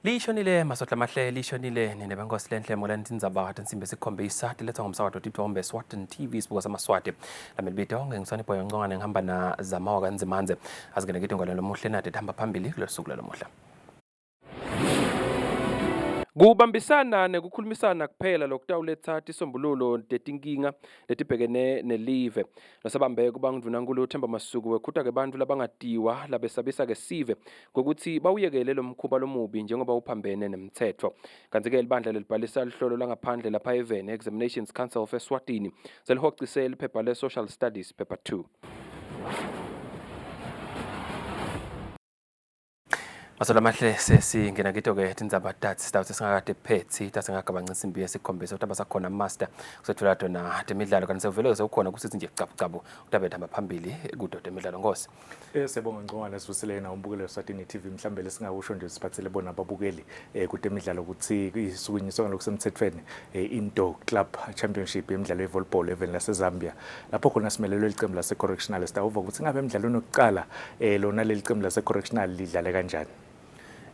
Lishonile masotla mahle lishonile nebenkosi lenhle molani Tindzaba insimbi esikhombisa tilethwa ngomsakazo tipho Eswatini TV sibuka samaswati lameli bito ngisane boyo ngcongane ngihamba na zamawa kanzimanze azikene kithi ngolelo muhle nade hamba phambili kulosuku lomuhle. Kubambisana nekukhulumisana kuphela lokutawuletha tisombululo tetinkinga letibhekene nelive nosabambe kuba ngundvunankhulu Themba Masuku wekhuta ke bantfu labangatiwa labesabisa ke sive ngokuthi bawuyekele lo mkhuba lomubi njengoba uphambene nemtsetfo. Kanti-ke libandla lelibhalisa lihlolo langaphandle lapha eveni Examinations Council of Eswatini selihocise liphepha le-Social Studies paper 2. Masola mahle sesingena kithi ke Tindzaba sitawuthi singakade phethi tasingagabanca insimbi yesikhombisa ukuthi abasakhona master kusethola tona temidlalo kanti sevele sekukhona kusithi nje cabu utabe hamba phambili kudo temidlalo ngosi. Siyabonga ngcongwane sivuselele na umbukelo Eswatini TV mhlambe lesingakusho nje siphathele bona ababukeli kutemidlalo ukuthi isukunyiswa ngalokusemthethweni indoor club championship yemidlalo yevolleyball eveni laseZambia lapho khona simelelwe iqembu lase correctional sitawuva ukuthi ngabe emidlalweni yokuqala lona leli qembu lase correctional lidlale kanjani.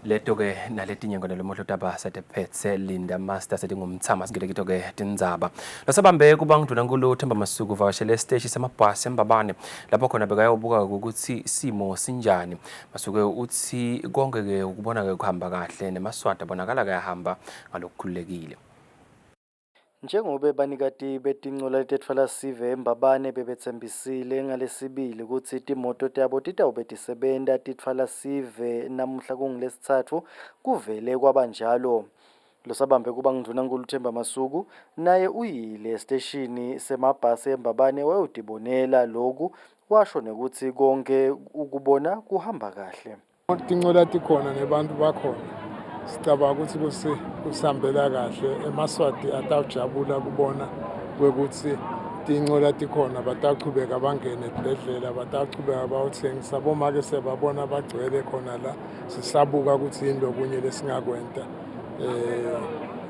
Leto ke naletinye ngone lomohlo taba setephethe Linda Master setingumthama singile kito ke Tindzaba lasabambe kuba ngundvunankhulu Themba Masuku vashele stage semabhasi embabane lapho khona bekayobuka ukuthi simo sinjani. Masuke uthi konke ke ukubona ke kuhamba kahle nemaswati abonakala kayahamba ngalokukhululekile. Njengoba banikati betincola letetfala sive embabane bebetsembisile ngalesibili ukuthi timoto tabo titawube tisebenta titfala sive namuhla kungilesitsatfu kuvele kwabanjalo. Losabambe kuba ngundvunankhulu Themba Masuku naye uyile esteshini semabhasi embabane wayotibonela loku washo nekuthi konke ukubona kuhamba kahle. Tincola tikhona nebantu bakhona. Sicabanga ukuthi kusambela kahle emaswati atawujabula kubona kwekuthi tincola tikhona bataqhubeka bangene esibhedlela bataqhubeka bawuthengisa bomake sebabona bagcwele khona la sisabuka ukuthi yini lokunye lesingakwenta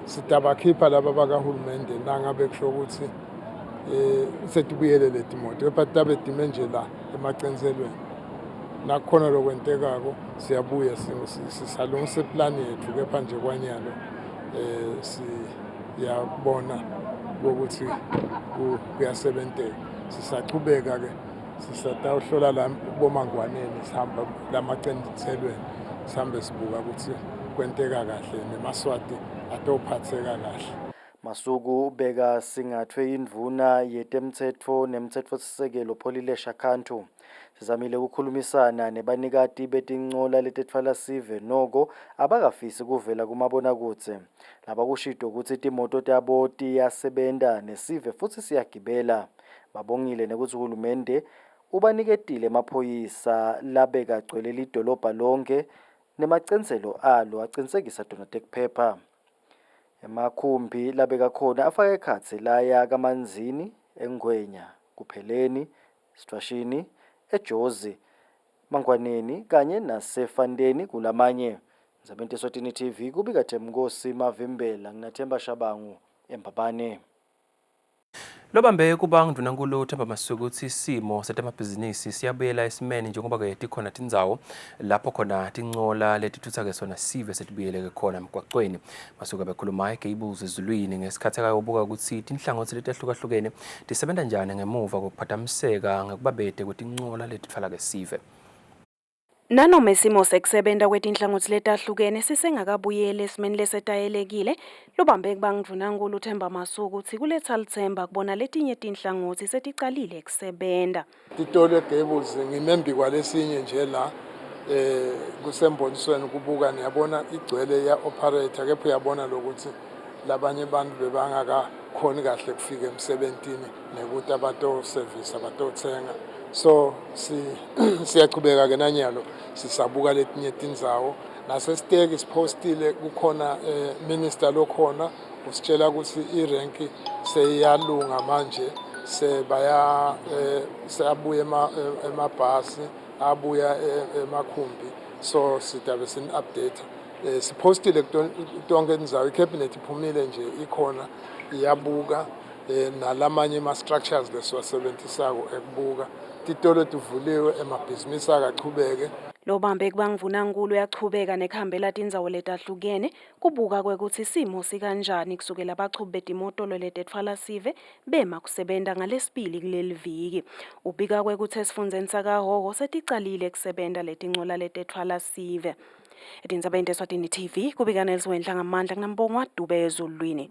sitabakhipha laba bakahulumende nangabe kusho ukuthi setibuyele letimoto epatabe time nje la emacenselweni nakhona lokwentekako siyabuya sisalungisa iplan yethu kepha nje kwanyalo siyabona ukuthi kuyasebenteka sisaqhubeka ke sisatawuhlola la bomangwaneni sihamba lamacenselweni sihambe sibuka ukuthi kwenteka kahle nemaswati atophatheka kahle. Masuku beka singathwe indvuna yetemtsetfo nemtsetfosisekelo Pholilesha Khantu sizamile ukukhulumisana nebanikati betincola letetfala sive noko abakafisi kuvela kumabonakudze labakushito ukuthi timoto tabo tiyasebenta nesive futhi siyagibela. Babongile nekuthi uhulumende ubaniketile emaphoyisa labekagcwele lidolobha lonke nemacenselo alo acinisekisa tona tekuphepha. Emakhumbi labeka khona afaka ekhatsi laya kaManzini eNgwenya kuPheleni Sitwashini eJozi Mangwaneni kanye nasefandeni kulamanye. Ndzabeni Eswatini TV kubika Themnkosi Mavimbela nginaThemba Shabangu embabane. Lobambe kuba ngundvunankhulu Themba Masuku uthi isimo setemabhizinisi siyabuyela esimeni njengoba ke tikhona tindzawo lapho khona tincola letithutha ke sona sive setibuyeleke khona emgwaqweni. Masuku bekhuluma ke ibuzo ezulwini ngesikhathi akayobuka ukuthi tinhlangothi letehlukahlukene tisebenta njani ngemuva kokuphazamiseka ngekubabete kwetincola letitfala ke sive. Nanoma isimo sekusebenta kwetinhlangothi letahlukene sisengakabuyeli esimeni lesetayelekile lobambe kuba ngundvunankhulu Themba Masuku uthi kuletha lithemba kubona letinye tinhlangothi seticalile kusebenta. Titolo Gables ngimembi kwalesinye nje la kusembonisweni kubuka niyabona igcwele ya operator kepha uyabona lokuthi labanye abantu bebangakakhoni kahle kufika emsebentini nekuthi abato service abatothenga. So siyachubeka ke nanyalo sisabuka letinye tindzawo nasesteki sipostile kukhona minister lokhona usitshela ukuthi irank seyalunga manje sebaya seabuye emabhasi abuya emakhumbi so sitabe sin update sipostile tonke indzawo icabinet iphumile nje ikhona iyabuka nalamanye ama structures lesiwasebenzisako ekubuka titolo tivuliwe, emabhizinisi akachubeke. Lobambe kubangvunankulu uyachubeka nekhambela tindzawo letahlukene kubuka kwekutsi isimo sikanjani kusukela abachube betimotolo letetfwala sive bema kusebenta ngalesibili kuleli viki. Ubika kwekutsi esifundeni sakaHhohho seticalile kusebenta letincola letetfwala sive. Tindzaba Eswatini TV kubika Nelson Ngamandla kunambongwa Dube ezulwini.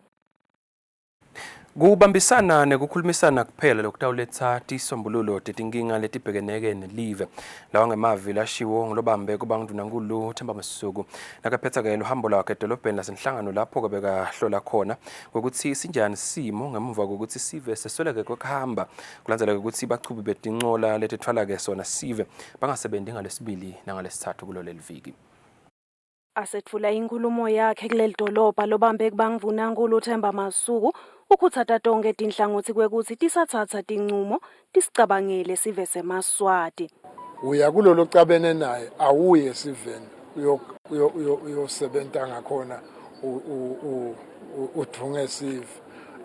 Kubambisana nekukhulumisana kuphela lokutawuletsa tisombululo tetinkinga letibhekeneke nelive lawa ngemavi lashiwo ngilobambe kubangdunankulu Themba Masuku nakaphetsa-ke luhambo lwakhe edolobheni lasenhlangano lapho-ke bekahlola khona kwekuthi sinjani simo ngemuva kokuthi sive sesweleke kwekuhamba kulandzeleke ukuthi bachubi betincola letitfwala-ke sona sive bangasebenzi ngalesibili nangalesithathu kulo leli viki. Asetfula inkulumo yakhe kuleli dolobha lobambe kubangvunankulu Themba Masuku ukhutsata tonke tinhlangothi kwekuthi tisathatha tincumo tisicabangele sive seMaswati. Uya kulolo cabene naye awuye siveni uyosebenta ngakhona uthunge sive.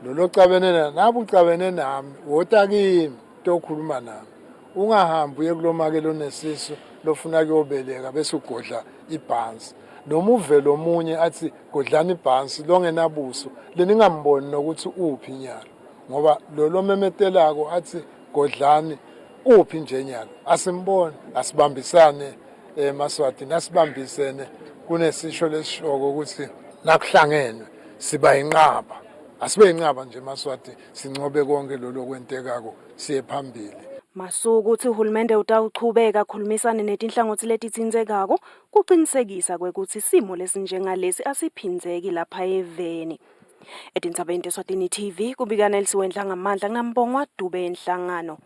Lolo cabene naye nabu ucabene nami wota kimi tokhuluma nami. Ungahambi uye kulomakelo nesisu lofuna kuyobeleka bese ugodla ibhansi. Noma uvelo omunye athi godlani ibhansi longenabuso leningamboni nokuthi uphi inyalo ngoba lo memetelako athi godlani uphi nje inyalo asimbone asibambisane Maswati nasibambisene kunesisho lesishoko ukuthi nakuhlangenwe siba inqaba asibe inqaba nje Maswati sincobe konke lo kwentekako siye phambili. Masuku uthi uhulumende utawuchubeka khulumisane netinhlangothi letitsindzekako kucinisekisa kwekuthi isimo lesinjengalesi asiphindzeki lapha eveni. Tindzaba Eswatini TV kubika Nelson Ngamandla kunambongwa Dube enhlangano.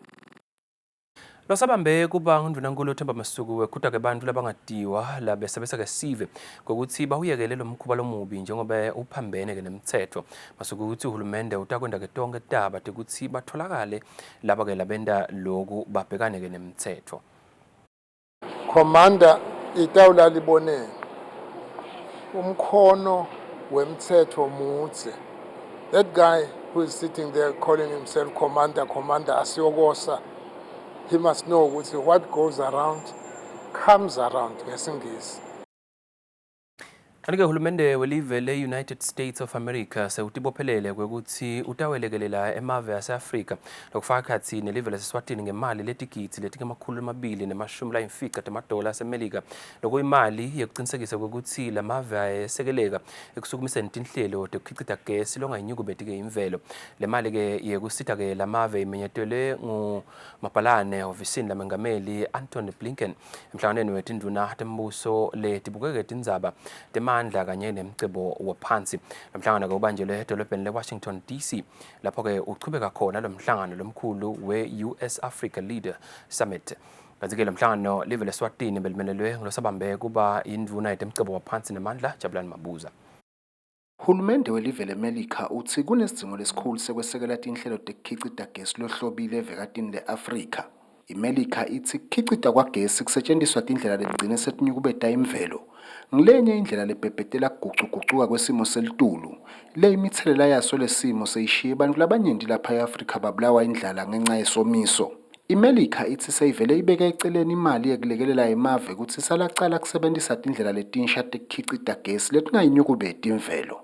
Losabambe kubangdunankulu Themba Masuku wekhuta-ke bantu labangatiwa labesebesa-ke sive kokuthi bawuyekele lo mkhuba lomubi njengoba uphambene-ke nemitsetfo. Masuku ukuthi uhulumende utakwenda-ke tonke taba tekuthi batholakale laba-ke labenda loku babhekane-ke nemitsetfo. Commander itawula libone umkhono wemtsetfo mutse. That guy who is sitting there calling himself commander asiyokosa. He must know what goes around comes around ngesingisi. Kanti-ke uhulumende welive le-United States of America sewutibophelele kwekuthi utawelekelela emave ase-Afrika lokufaka khatsi nelive lase-Eswatini ngemali letigidzi letingama-250 temadola ase-Melika lokuyimali yekucinisekisa kwekuthi lamave ayesekeleka ekusukumiseni tinhlelo tekukhicita gesi longayinyukubeti-ke imvelo. Le mali-ke yekusita-ke lamave imenyetelwe ngumabhalane ehhovisini lamengameli Antony Blinken emhlanganweni wetinduna tembuso letibukeke tindzaba mandla kanye nemcebo waphansi. Lomhlangano-ke ubanjelwe edolobheni le-Washington DC lapho-ke uchubeka khona lo mhlangano lomkhulu we-US Africa Leader Summit. Kanti-ke lo mhlangano live leSwatini belimelelwe ngilosabambe kuba indvuna yetemcebo waphansi nemandla Jabulani Mabuza. Hulumende welive leMelika uthi kunesidzingo lesikhulu sekwesekela tinhlelo tekukhicita gesi lohlobile evekatini le-Afrika. iMelika ithi kukhicita kwagesi kusetshenziswa tindlela letigcine setinyukubeta imvelo. Ngilenye indlela lebhebhetela kugucugucuka kwesimo selitulu. Le imithelela yaso lesimo seyishiye bantu labanyenti lapha eAfrika babulawa indlala ngenxa yesomiso. iMelika ithi seyivele ibeka eceleni imali yekulekelela emave ukuthi salacala kusebenzisa tindlela letinsha tekukhicita gesi letingayinyukubeti imvelo.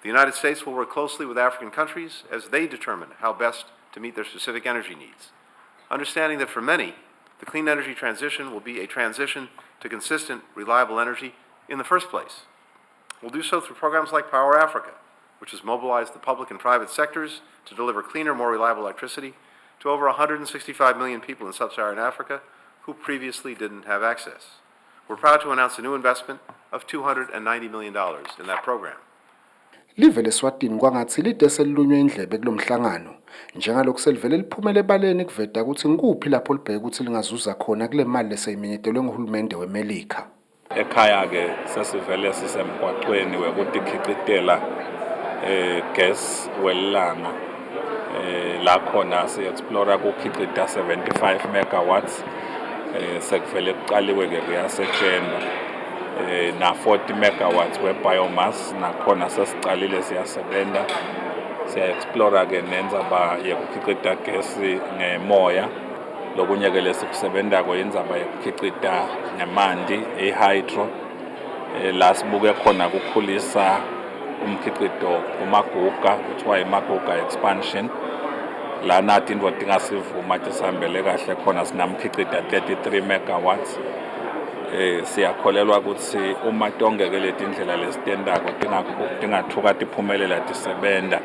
The United States will work closely with African countries as they determine how best to meet their specific energy needs, understanding that for many, the clean energy transition will be a transition to consistent, reliable energy in the first place. We'll do so through programs like Power Africa, which has mobilized the public and private sectors to deliver cleaner, more reliable electricity to over 165 million people in sub-Saharan Africa who previously didn't have access. We're proud to announce a new investment of $290 million in that program. Live leSwatini kwangathi lide selilunywe indlebe kulomhlangano njengalokhu selivele liphumele ebaleni kuveta ukuthi ngikuphi lapho libheke ukuthi lingazuza khona kule mali leseyimenyetelwe nguhulumende weMelika. Ekhaya ke sesivele sisemgwaqweni wekuthi khicitela gas welanga la khona si explore ukukhicita 75 megawatts sekuvele kuqaliwe ke kuyasetshenzwa na 40 megawatts we-biomass nakhona sesicalile siyasebenza siya-explora ke nenzaba yokukhicita gesi ngemoya lokunye-ke lesikusebentako indzaba yekukhicita ngemanti i-hydro la sibuke khona kukhulisa umkhicito kumaguga kuthiwa imaguga expansion lana tintfo tingasivuma tisihambele kahle khona sinamkhicita 33 megawatts siyakholelwa ukuthi uma tongeke letindlela lesitendako tingathuka tiphumelela tisebenta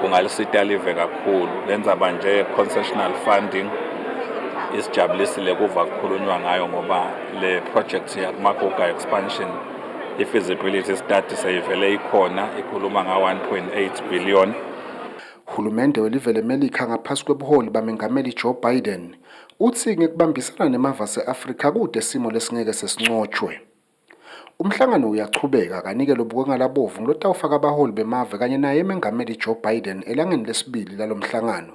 kungalisita live kakhulu lendzaba nje concessional funding isijabulisile kuva kukhulunywa ngayo ngoba le project yakumaguga expansion i-feasibility study seyivele ikhona ikhuluma nga-1.8 billion. Uhulumende welive leMelika ngaphasi kwebuholi bamengameli Joe Biden uthi ngekubambisana nemava se-Afrika kude simo lesingeke sesincotshwe. Umhlangano uyachubeka kanike lobukwengalabovu ngilotawufaka abaholi bemave kanye naye emengameli Joe Biden elangeni lesibili lalomhlangano.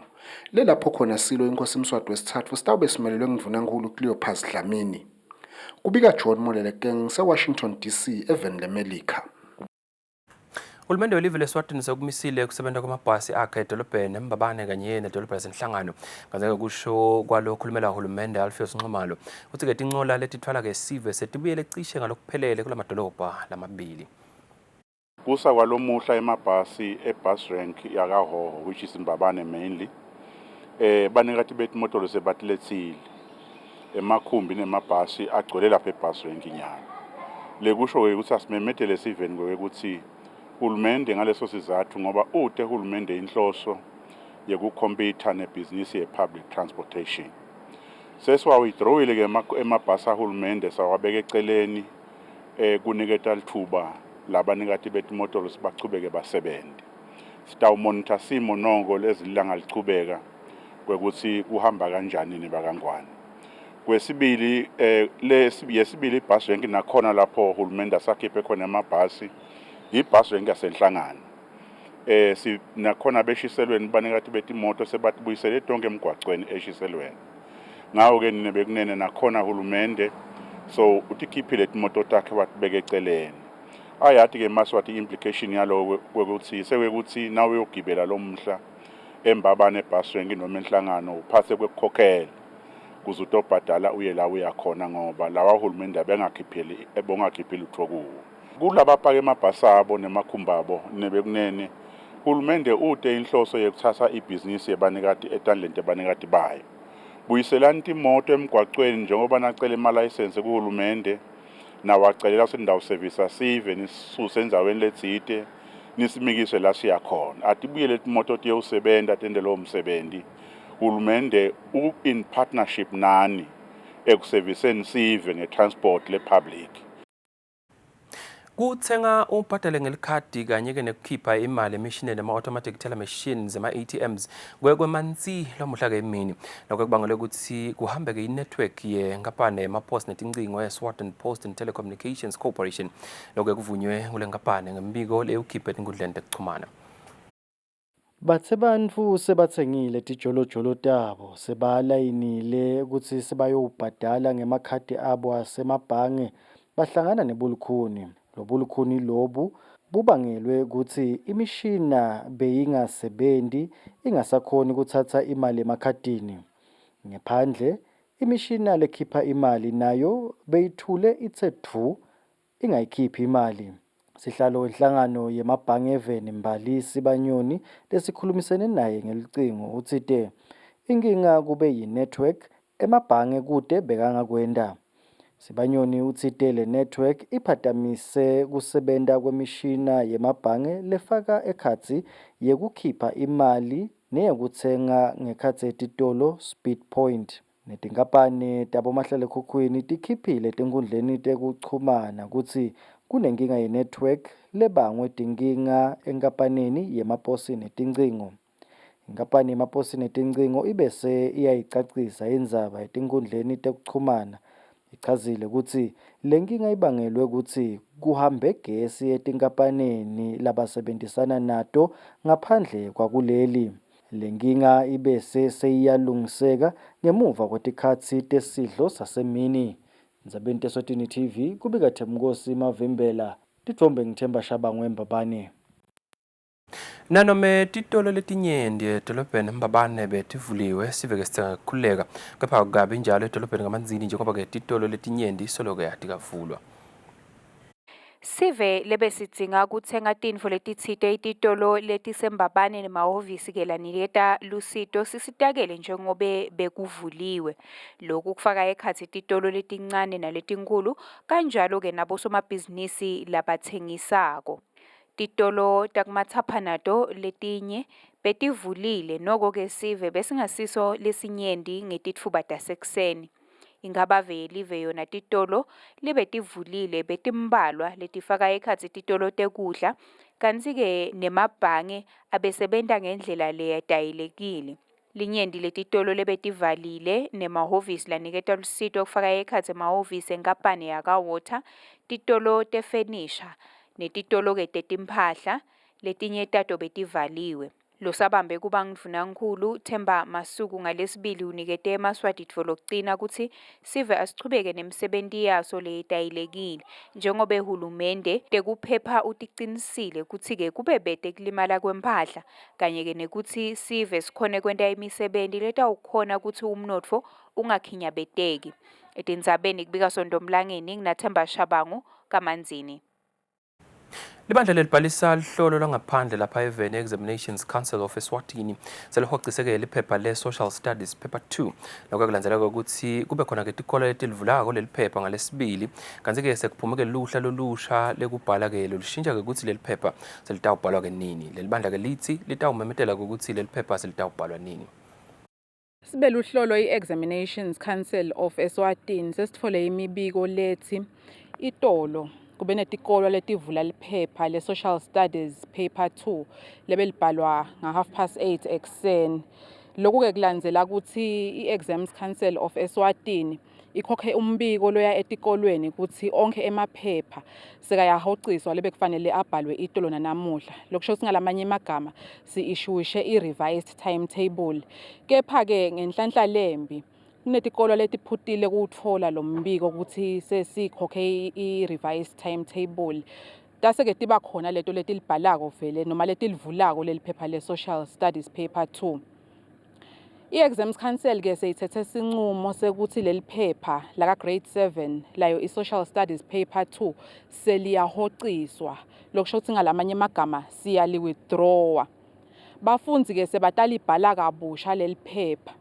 Lelapho khona silo inkosi Mswati wesithathu sitawube simelelwe ngimvunankulu Cleopas Dlamini. Kubika John Molelekeng se-Washington DC eveni leMelika. Uhulumende welive leSwatini sekumisile ukusebenza kwamabhasi akhe edolobheni embabane kanye nedolobha lasenhlangano. Kanzeke kusho kwalo khulumela uhulumende Alpheus Nxumalo uthi ke tincola letithwala ke sive setibuyele cishe ngalokuphelele kulamadolobha lamabili. Kusa kwalomuhla emabhasi ebus rank yakahoho which is Mbabane mainly banikati betimotolo sebatilethile emakhumbi nemabhasi agcwele lapha ebus rank inyanga lekusho ukuthi asimemetele siveni kwekuthi uhulumende ngaleso sizathu ngoba ute uhulumende inhloso yekukhompyutha nebhizinisi ye-public transportation. Sesiwawithdrawile ke emabhasi ahulumende sawabeka eceleni kuniketa lithuba labanikati betimotolo sibachubeke basebente. Sitawumonitha simo nongo lezilanga lichubeka kwekuthi kuhamba kanjani nebakangwane. Kwesibili yesibili ibus rank nakhona lapho uhulumende asakhiphe khona emabhasi ibus rank yasenhlangano. Nakhona beshiselweni banikati betimoto sebatibuyisele tonke emgwacweni eshiselweni. Ngawo ke nebekunene nakhona uhulumende so utikhiphile timoto takhe batibeke eceleni. Ayathi ke maswathi implication yalo kwekuthi sekwekuthi nawe uyogibela lo mhla embabane ebus rank noma enhlangano uphathe kwekukhokhela kuze utobhadala uye la uyakhona ngoba lawa uhulumende ebongakhiphile utho kuwo. Kulaba phake emabhasi abo nemakhumbabo nebekunene uhulumende ute inhloso yekuthatha ibhizinisi yebanikati etandleni tebanikati bayo. Buyiselani timoto emgwacweni njengoba nacela imalicense kuhulumende nawacelela sendawo service asive nisuse endzaweni letsite nisimikiswe la siyakhona. Atibuyele timoto tiyosebenta tende lo msebenzi. Uhulumende in partnership nani ekuserviseni sive ngetransport le-public. Kuthenga ubhadale ngelikhadi kanye ke nekukhipha imali emishinini ama-automatic teller machines ama-ATMs kwemanzi lamuhla ke emini lokho kubangela ukuthi kuhambeke i-network yenkampani yamapost netincingo ye-Eswatini Post and Telecommunications Corporation lokho kuvunywe kule nkampani ngembiko leyukhiphe enkundleni tekuchumana. Bathe bantfu sebatsengile tijolojolo tabo sebalayinile ukuthi sebayobhadala ngemakhadi abo asemabhange bahlangana nebulukhuni. Lobulukhuni lobu bubangelwe ukuthi imishina beyingasebenzi ingasakhoni ukuthatha imali emakhadini. Ngaphandle imishina lekhipha imali nayo beyithule ithe thu ingayikhiphi imali. Sihlalo wenhlangano yemabhange eveni Mbalisi Banyoni lesikhulumisene naye ngelicingo uthite inkinga kube yi-network emabhange kude bekangakwenda. Sibanyoni uthite le network iphatamise kusebenta kwemishina yemabhange lefaka ekhatsi yekukhipha imali neyekutsenga ngekhatsi etitolo speed point. Netinkampani tabomahlalekhukhukhwini tikhiphile tinkundleni tekuchumana kutsi kunenkinga ye-network lebangwe tinkinga enkampanini yemaposi netincingo. Inkampani yemaposi netincingo ibese iyayicacisa indzaba etinkundleni tekuchumana. Ichazile kutsi lenkinga ibangelwe ukuthi kuhambe gesi etinkampanini labasebenzisana nato ngaphandle kwakuleli. Lenkinga ibese seyiyalungiseka ngemuva kwetikhatsi tesidlo sasemini. Ndzabeni teSwatini TV kubika Themkosi Mavimbela titfombe ngithemba Shabangwe Mbabane. Nanome titolo letinyenti edolobheni Mbabane betivuliwe sive ke sikhuleka kepha kukabi njalo edolobheni kaManzini njengoba ke titolo letinyenti soloke atikavulwa. Sive lebesidzinga kutsenga tintfo letitsite ititolo letisembabane nemahhovisi ke laniketa lusito sisitakele njengobe bekuvuliwe. Lokhu kufaka ekhatsi ititolo letincane naletinkulu kanjalo ke nabosomabhizinisi labatsengisako. Titolo takumatsapanato letinye betivulile noko ke sive besingasiso lesinyenti ngetitfuba tasekuseni. Ingaba velive yona titolo libetivulile betimbalwa letifaka ekhatsi titolo tekudla kanti ke nemabhange abesebenta ngendlela leyetayelekile. Linyenti letitolo lebetivalile nemahhovisi laniketa lusito kufaka ekhatsi emahhovisi enkampani yakawater, titolo tefenisha netitolo ke tetimphahla letinye tato betivaliwe. Losabambe kuba ngidvunankhulu Themba Masuku ngalesibili unikete emaswati tfo lokugcina kutsi sive asichubeke nemsebenti yaso leyetayelekile njengobe hulumende tekuphepha uticinisile kutsi ke kube bete kulimala kwemphahla kanye ke nekutsi sive sikhone kwenta imisebenti letawukhona kutsi umnotfo ungakhinyabeteki. Etindzabeni kubika Sondomlangeni nginaThemba Shabangu kaManzini. Libandla lelibhalisa lihlolo langaphandle lapha eveni Examinations Council of Eswatini selihhociseke liphepha le-Social Studies Paper 2 lokho kulandzeleka ukuthi kube khona ke tikolo letilivulako leliphepha ngalesibili kanti ke sekuphumeke luhla lolusha lekubhala ke lolushintsha ke ukuthi leliphepha selitawubhalwa ke nini. Lelibandla ke lithi litawumemetela ukuthi leliphepha selitawubhalwa nini. Sibe luhlolo i-Examinations Council of Eswatini sesithole imibiko lethi itolo kube netikolo letivula liphepha le-Social Studies Paper 2 lebelibhalwa nga8:30 ekuseni. Lokhu ke kulandzela ukuthi i-Exams Council of Eswatini ikhokhe umbiko loya etikolweni ukuthi onke emaphepha sekayahociswa lebekufanele abhalwe itolo nanamuhla. Lokusho singalamanye amagama si-issuishe i-revised timetable. Kepha ke ngenhlanhla lembi kunetikolo letiphutile kutfola lo mbiko ukuthi sesikhokhe i-revised timetable. Tase ke tiba khona leto letilibhalako vele noma letilivulako leliphepha le-Social Studies Paper 2. I-Exams Council ke seyithethe sinqumo sekuthi leliphepha laka grade 7 layo i-Social Studies Paper 2 seliyahociswa. Lokusho ukuthi ngalamanye amagama siyali-withdrawa. Bafundzi ke sebatalibhala kabusha leliphepha.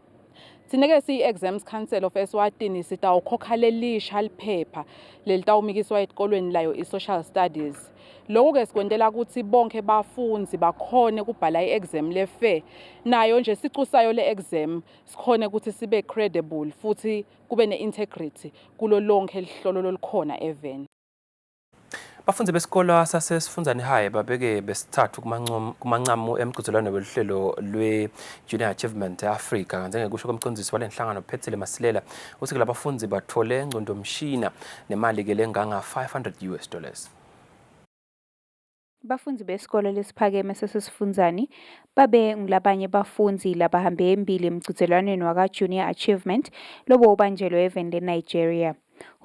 Sineke siyi-Exams Council of Eswatini sitawukhokha lelisha liphepha lelitawumikiswa etikolweni layo i-Social Studies. Lokhu ke sikwentela ukuthi bonke bafundzi bakhone kubhala i-exam le-fair nayo nje sicu sayo le-exam sikhone ukuthi sibe credible futhi kube ne-integrity kulo lonke lihlolo lolikhona eveni. Bafundzi besikolo sasesifundazweni High babeke besithathu kumancamu emgcizelwane weluhlelo lwe-Junior Achievement Africa kanti ngekusho komcondzisi walenhlangano Phethile Masilela uthi labafundzi bathole ingcondomshina nemali ke lenganga $500. Bafundzi besikolo lesiphakeme sesifundazweni babe ngilabanye bafundzi labahambe embili emgcizelwaneni waka Junior Achievement lobo ubanjelwe eveni leNigeria.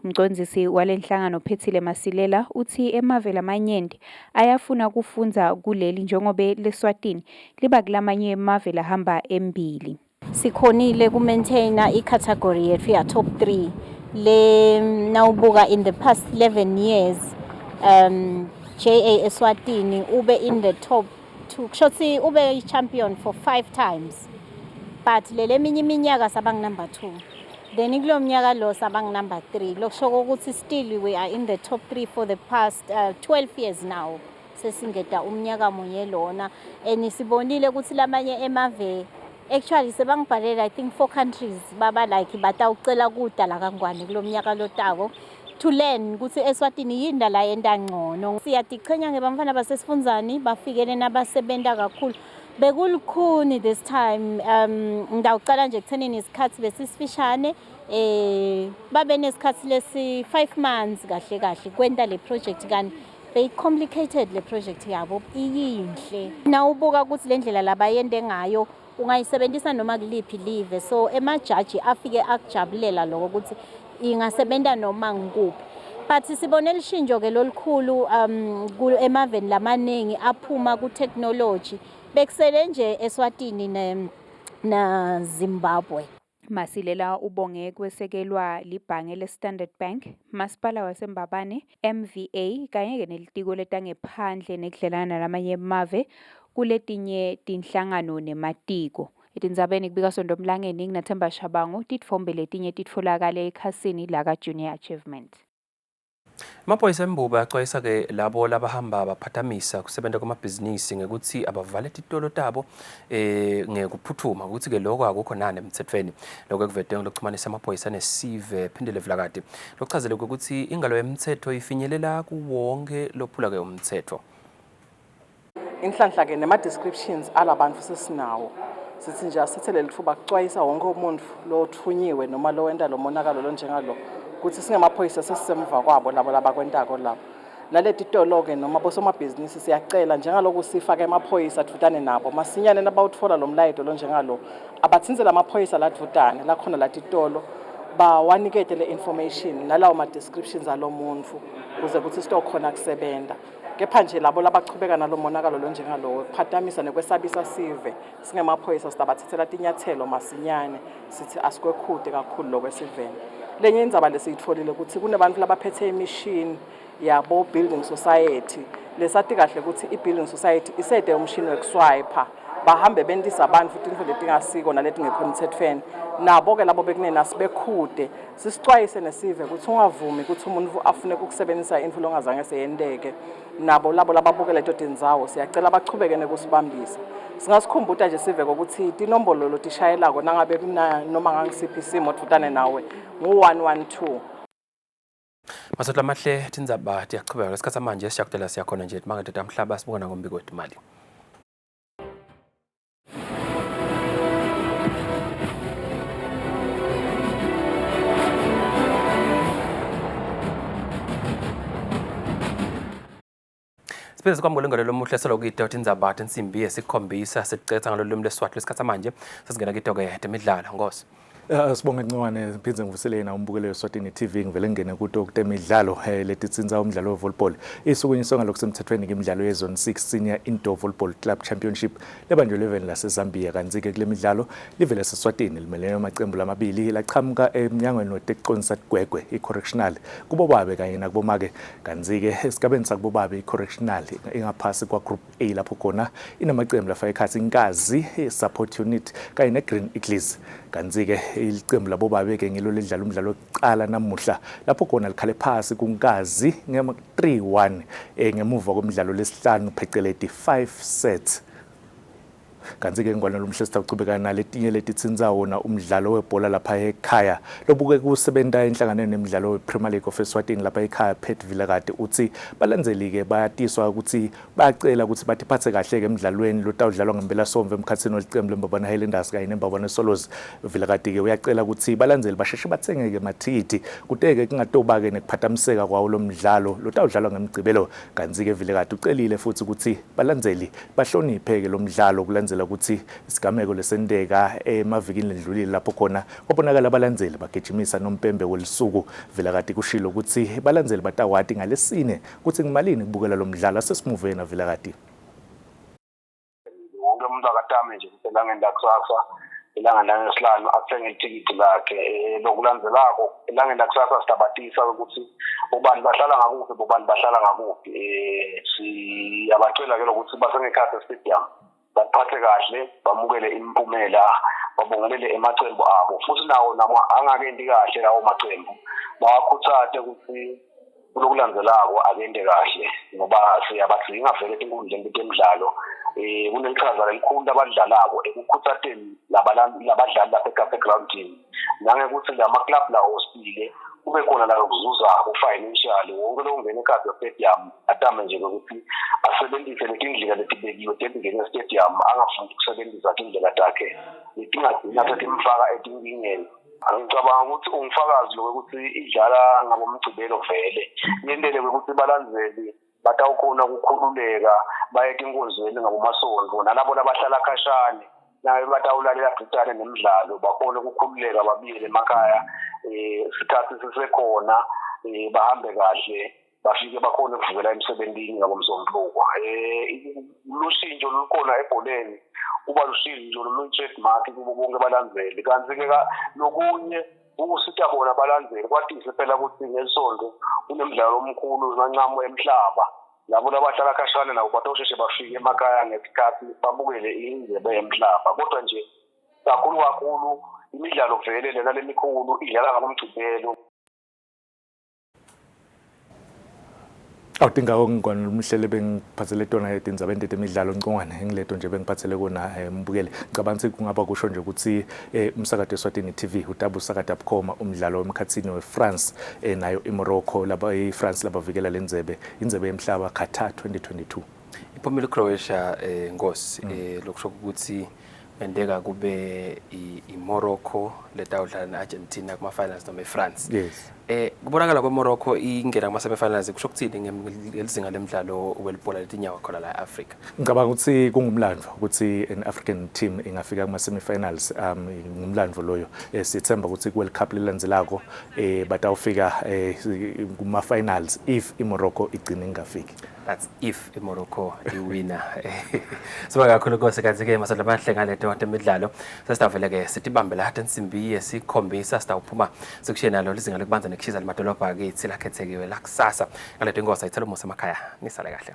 Umcondzisi walenhlangano Phethile Masilela uthi emave lamanyenti ayafuna kufundza kuleli njengobe leSwatini liba kulamanye emave lahamba embili. Sikhonile ku-maintaina i-category yethu ya top 3 le nawubuka in the past 11 years JA Eswatini ube in the top 2 kushothi ube champion for 5 times but lele minye iminyaka sabang number 2 then kulo mnyaka lo sabang number 3 lokusho ukuthi still we are in the top 3 for the past 12 years now sesingeda umnyaka munye lona sibonile ukuthi lamanye emave actually sebangibhalela I think 4 countries baba like batawucela kudala kangwane kulo mnyaka lotako to learn ukuthi Eswatini yindala yenda ngcono. Siyatiqhenya ngebafana basesifundazweni bafikele nabasebenta kakhulu. Bekulukhuni this time ngidawucala nje ekuthenini isikhathi besisifishane babe nesikhathi lesi 5 months kahle kahle kwenta le project kanti very complicated le project yabo iyinhle. Nawubuka ukuthi le ndlela labayende ngayo ungayisebenzisa noma kuliphi live so emajaji afike akujabulela lokho ukuthi ingasebenza noma ngikuphi but sibone lishintsho-ke lolukhulu emaveni lamaningi aphuma ku-technology bekusele nje Eswatini na Zimbabwe. Masilela ubonge kwesekelwa libhange le-Standard Bank, Masipala waseMbabane, MVA kanye-ke nelitiko letangephandle nekudlelana nalamanye amave kuletinye tinhlangano nematiko. Etindzabeni kubika Sondomlangeni nginaThemba Shabangu titfombe letinye titfolakale ekhasini laka Junior Achievement. Amaphoyisa embuba axwayisa-ke labo labahamba baphathamisa kusebenza kwamabhizinisi ngekuthi abavale titolo tabo ngekuphuthuma ukuthi-ke lokho akukho nani emthethweni. Lokho ekuvedwe lokuxhumanisa amaphoyisa nesive phindile Vilakati lokuchazele ukuthi ingalo yemithetho ifinyelela kuwonke lophula-ke umthetho. Inhlanhla-ke nema-descriptions alabantu sesinawo sithi nje asithelele lithuba kucwayisa wonke umuntu lothunyiwe noma lo wenda lo monakalo lo njengalo ukuthi singamaphoyisa sesisemva kwabo labo labakwentako labo. Naleti tolo-ke noma bosomabhizinisi siyacela njengaloku sifake amaphoyisa advutane nabo masinyane nabawutfola lo mlayeto lo njengalo abathinze lamaphoyisa ladvutane lakhona latitolo bawanikete le information nalawo ma-descriptions alo muntu ukuze kuthi sitokhona kusebenta. Kepha nje labo labachubeka nalo monakalo lo njengalo kuphatamisa nekwesabisa sive singemaphoyisa sitabathethela tinyathelo masinyane sithi asikwekhude kakhulu lokwesiveni. Lenye indzaba lesiyitfolile ukuthi kunebantu labaphethe imishini yabo building society lesati kahle ukuthi i-building society isede umshini wekuswiper bahambe bentisa abantu futhi into letingasiko naletingekho emthethweni nabo-ke labo bekunena sibekhude sisicwayise nesive ukuthi ungavumi ukuthi umuntu afune ukusebenzisa info longazange seyenteke. Nabo labo lababukela leto tindzawo siyacela bachubeke nekusibambisa. Singasikhumbuta nje sive ukuthi tinombolo lotishayelako nangabe noma ngangisiphi isimo odvutane nawe ngu-112. Masotla mahle Tindzaba tiyachubeka ngesikhathi manje siyakudela siyakhona nje mangathi tamhlaba sibona ngombiko wetimali. Sipheze kwamukela ngalo lomuhle selokuyita Tindzaba insimbi yesikhombisa sicetha ngalo limi leSwati lesikhathi manje sesingena kito-ke temidlalo ngosi. Sibonge Ncwane phindze ngivusele na umbukelo weSwatini TV ngivele ngene kuto kutemidlalo leti Tindzaba umdlalo wevolleyball isukunyiswa lokusemthethweni imidlalo yezone 6 Senior Indoor Volleyball Club Championship lebanjwe level laseZambia kanti-ke kule midlalo live laseSwatini limelene amaqembu lamabili laqhamuka emnyangweni weteqonisa Gwegwe i-correctional kubo babe kanye nakubomake kanti-ke esigabeni sakubobabe i-correctional ingaphasi kwa group A lapho khona inamaqembu lafaka ekhathi inkazi support unit kanye ne-Green Eagles kanti-ke ilicembu labo babeke ngilo ledlala umdlalo wokuqala namuhla lapho khona likhale phasi kunkazi ngema 3-1 ngemuva komdlalo lesihlanu pheceleti 5 sets. Kanti-ke ngwana lomhle sitaqhubeka naletinye letitsinza wona umdlalo webhola lapha ekhaya lobuke kusebenza enhlanganweni nemidlalo wePremier League of Eswatini lapha ekhaya Pet Vilakati uthi balandzeli-ke bayatiswa ukuthi bayacela ukuthi batiphathe kahle-ke emidlalweni lotawudlalwa ngempela somve emkhathini welicembu leMbabane Highlanders kanye neMbabane Swallows. Vilakati-ke uyacela ukuthi balandzeli basheshe bathenge-ke mathikithi kuteke kungatoba-ke nekuphathamiseka kwawo lo mdlalo lotawudlalwa ngemgcibelo. Kanti-ke Vilakati ucelile futhi ukuthi balandzeli bahloniphe-ke lo mdlalo kulandzela ukuthi isigameko lesenteka emavikini ledlulile lapho khona kwabonakala abalandzeli bagijimisa nompembe welisuku. Vilakati kushilo ukuthi balandzeli batawati ngalesine ukuthi ngimalini kubukela lo mdlalo asesimuvena Vilakati. Wonke umuntu akatame nje ukuthi elangeni lakusasa elangeni langesihlanu athenge itikiti lakhe lokulandzelako elangeni lakusasa sitabatisa ukuthi ubani bahlala ngakuphi bobani bahlala ngakuphi siyabacela-ke lokuthi basengekhathi stadium baphathe kahle bamukele impumela babongelele emacembu abo futhi nawo angakendi kahle lawo macembu bawakhuthathe ukuthi kulokulandzelako akende kahle ngoba siyabadzinga vele tinkundleni temidlalo kuneqhaza elikhulu labadlalako ekukhuthatheni labadlali lapha egroundini nangekuthi lama-club lawo osile kube khona la ukuzuzako financially wonke lo ungena ekhadi stadium atame nje ukuthi asebenzise letindlela letibekiwe tengena stadium angafuni ukusebenzisa indlela takhe letingagcina setimfaka etinkingeni. Ngicabanga ukuthi ungifakazi lokuthi idlala ngabomgcibelo vele yendele ukuthi balandzeli batawukhona ukukhululeka baye tinkonzweni ngabomasonto nalabo labahlala khashane naye batawulalela dutane nemidlalo bakhona ukukhululeka babiyele emakhaya isikhathi sisekhona bahambe kahle bafike bakhona ukuvukela emsebenzini ngabomsombuluko. Lushintsho lukhona ebholeni kuba lushintsho lu-trademark kubo bonke abalandeli, kanti-ke lokunye ukusithi bona abalandeli kwatise phela ukuthi ngesonto kunemidlalo omkhulu uNancamo emhlaba, labo labahlala khashana nabo batosheshe bafike emakhaya ngesikhathi babukele indebe yemhlaba. Kodwa nje kakhulu imidlalo vele lena lemikhulu idlala ngomgcibelo. Awudinga ngikwana umhlele bengiphathele tona eTindzaba emidlalo ngcongwane engileto nje bengiphathele kona mbukele. Ngicabanga ukuthi kungaba kusho nje ukuthi umsakazo Eswatini TV utabu sakade abukhoma umdlalo wemkhathini weFrance nayo iMorocco laba iFrance labavikela lendebe indebe yemhlaba Qatar 2022. Iphumile uCroatia Nkosi lokusho ukuthi bendeka kube iMorocco letawudlala neArgentina kuma finals noma eFrance. Yes. Kubonakala kweMorocco ingena kuma semi-finals kusho ukuthini ngelizinga lemidlalo welibhola letinyawo khona la eAfrica. Ngicabanga ukuthi kungumlandvo ukuthi an African team ingafika kuma semi-finals ngumlandvo loyo. Sithemba ukuthi ku World Cup lelandzelako batawufika kuma finals if iMorocco igcine ingafiki. That's if iMorocco iwina. Siba kakhulu Nkosi kanti ke masala amahle ngaleto temidlalo. Sesitavele ke sitibambe la insimbi yesikhombisa sitawuphuma sikushiye nalo lizinga lokubanza nekushiza lemadolobha akithi lakhethekiwe la kusasa. Ngaleto Nkosi ayithela umusa emakhaya. Nisale kahle.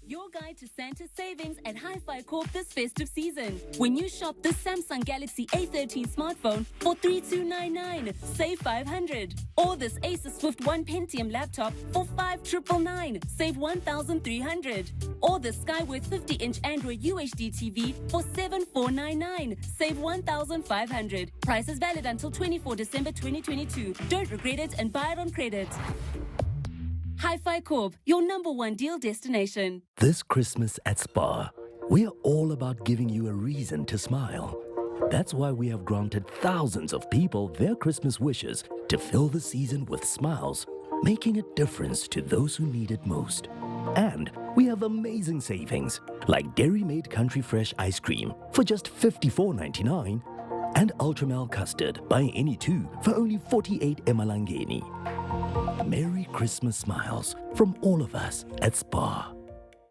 Your guide to Santa's savings at Hi-Fi Corp this festive season. When you shop the Samsung Galaxy A13 smartphone for $3299, save $500. Or this Asus Swift 1 Pentium laptop for $5999, save $1,300. Or the Skyworth 50-inch Android UHD TV for $7499, save $1,500. Price is valid until 24 December 2022. Don't regret it and buy it on credit. Hi-Fi Corp, your #1 deal destination. This Christmas at Spa, we're all about giving you a reason to smile. That's why we have granted thousands of people their Christmas wishes to fill the season with smiles, making a difference to those who need it most. And we have amazing savings, like Dairy Made Country Fresh ice cream for just $54.99 and Ultramel custard, buy any two for only 48 emalangeni. Merry Christmas smiles from all of us at Spa.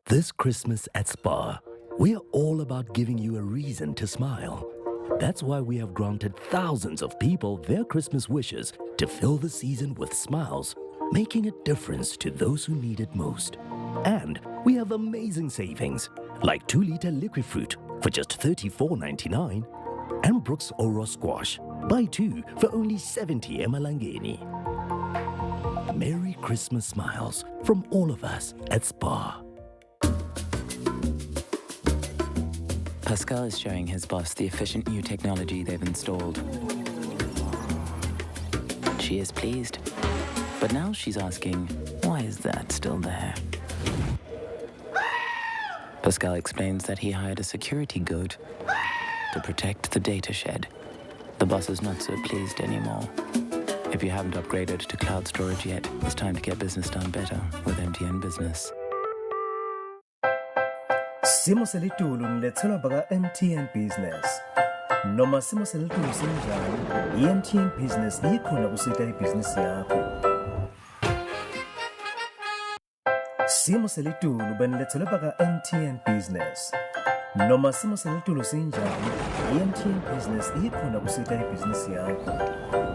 This Christmas at Spa, we're all about giving you a reason to smile. That's why we have granted thousands of people their Christmas wishes to fill the season with smiles, making a difference to those who need it most. And we have amazing savings, like 2-liter liquid fruit for just $34.99 and Brooks Oro Squash, buy two for only 70 emalangeni. Merry Christmas smiles from all of us at Spa. Pascal is showing his boss the efficient new technology they've installed. She is pleased, but now she's asking, why is that still there? Pascal explains that he hired a security goat to protect the data shed. The boss is not so pleased anymore. If you haven't upgraded to cloud storage yet, it's time to get business done better with MTN Business. Simo selitulu nilethelwa baka MTN Business. Noma simo selitulu sinjani, MTN Business ikhona kusita ibhizinisi yakho. Simo selitulu benilethelwa baka MTN Business. Noma simo selitulu sinjani, MTN Business ikhona kusita ibhizinisi yakho.